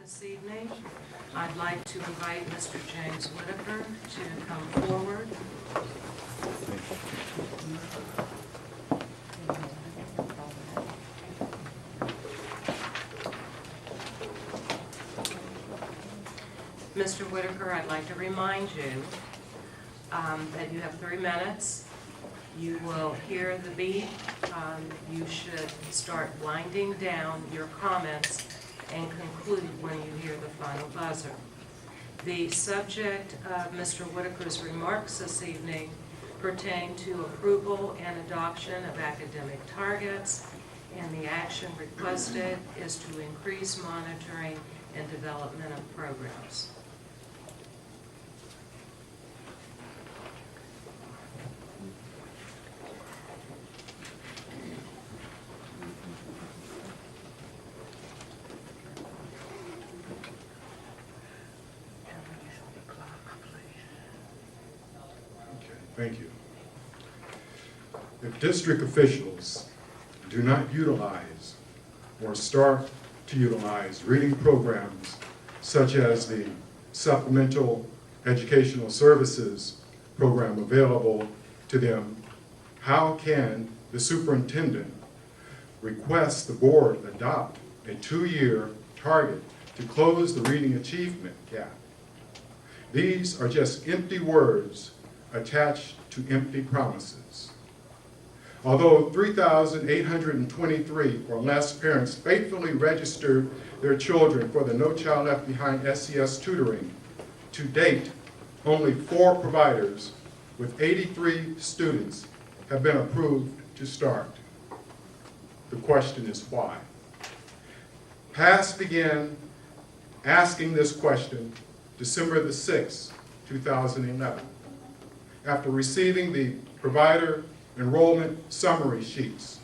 this evening. I'd like to invite Mr. James Whitaker to come forward. Mr. Whitaker, I'd like to remind you that you have 3 minutes. You will hear the beep. You should start winding down your comments and conclude when you hear the final buzzer. The subject of Mr. Whitaker's remarks this evening pertain to approval and adoption of academic targets, and the action requested is to increase monitoring and development of programs. Thank you. If district officials do not utilize or start to utilize reading programs such as the Supplemental Educational Services program available to them, how can the superintendent request the board adopt a 2-year target to close the reading achievement gap? These are just empty words attached to empty promises. Although 3,823 or less parents faithfully registered their children for the No Child Left Behind SCS tutoring, to date, only 4 providers with 83 students have been approved to start. The question is why? PASS began asking this question December the 6th, 2011. After receiving the provider enrollment summary sheets.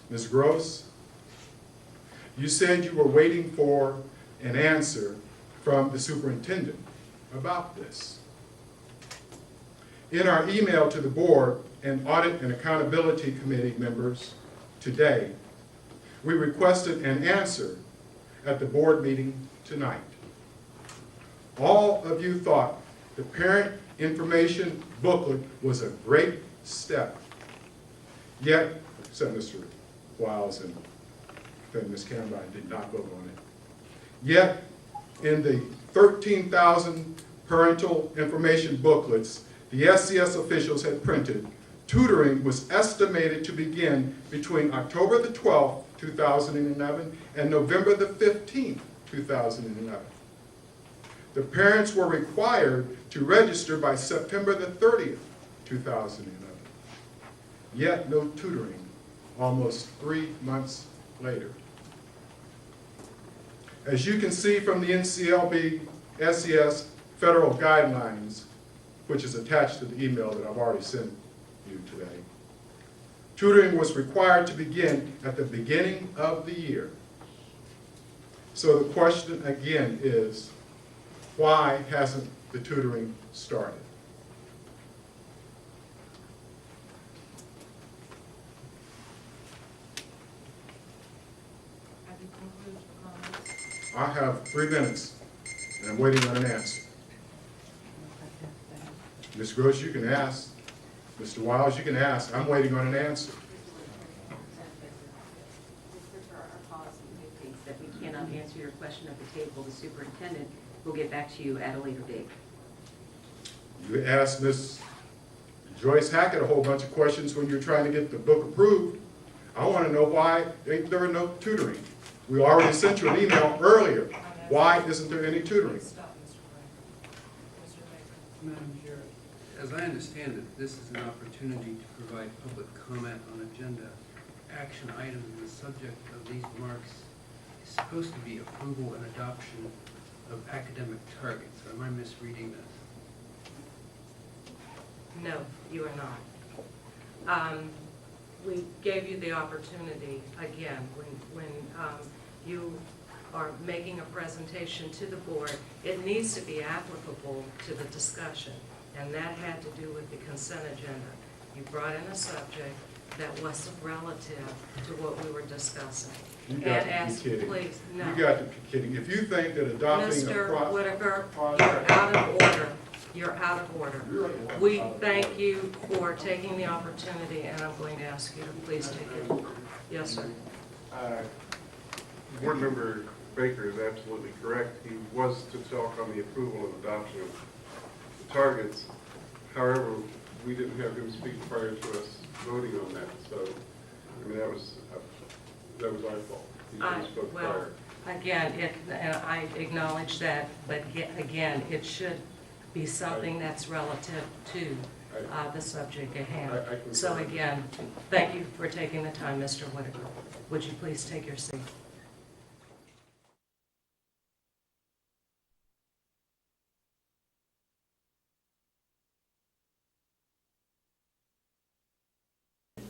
Ms. Gross, you said you were waiting for an answer from the superintendent about this. In our email to the board and audit and accountability committee members today, we requested an answer at the board meeting tonight. All of you thought the parent information booklet was a great step. Yet, except Mr. Wiles and Ms. Campbell did not vote on it. Yet, in the 13,000 parental information booklets the SCS officials had printed, tutoring was estimated to begin between October the 12th, 2011 and November the 15th, 2011. The parents were required to register by September the 30th, 2011. Yet no tutoring almost 3 months later. As you can see from the NCLB SES federal guidelines, which is attached to the email that I've already sent you today, tutoring was required to begin at the beginning of the year. So the question again is, why hasn't the tutoring started? Have you concluded your comments? I have 3 minutes, and I'm waiting on an answer. Ms. Gross, you can ask. Mr. Wiles, you can ask. I'm waiting on an answer. Our policy dictates that we cannot answer your question at the table. The superintendent will get back to you at a later date. You asked Ms. Joyce Hackett a whole bunch of questions when you're trying to get the book approved. I want to know why there are no tutoring. We already sent you an email earlier. Why isn't there any tutoring? Madam Chair, as I understand it, this is an opportunity to provide public comment on agenda action items, and the subject of these remarks is supposed to be approval and adoption of academic targets. Or am I misreading this? No, you are not. We gave you the opportunity, again, when you are making a presentation to the board, it needs to be applicable to the discussion, and that had to do with the consent agenda. You brought in a subject that wasn't relative to what we were discussing. You And got to ask, be kidding. please, no. You got to be kidding. If you think that adopting a Mr. Whitaker, you're out of order. You're out of order. We thank you for taking the opportunity, and I'm going to ask you to please take it. Yes, sir. Board Member Baker is absolutely correct. He was to talk on the approval of adoption of the targets. However, we didn't have him speak prior to us voting on that, so, I mean, that was our fault. He should have spoke Well, prior. again, and I acknowledge that, but again, it should be something that's relative to the subject at hand. I concur. So again, thank you for taking the time, Mr. Whitaker. Would you please take your seat?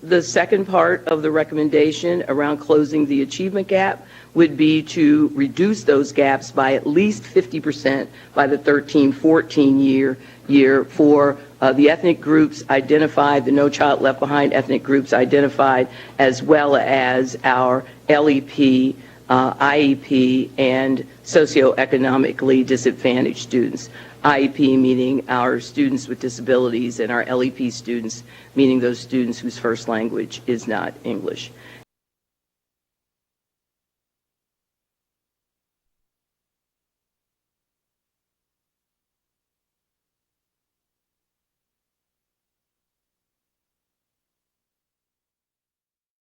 The second part of the recommendation around closing the achievement gap would be to reduce those gaps by at least 50% by the 13-14 year for the ethnic groups identified, the No Child Left Behind ethnic groups identified, as well as our LEP, IEP, and socioeconomically disadvantaged students. IEP meaning our students with disabilities, and our LEP students meaning those students whose first language is not English.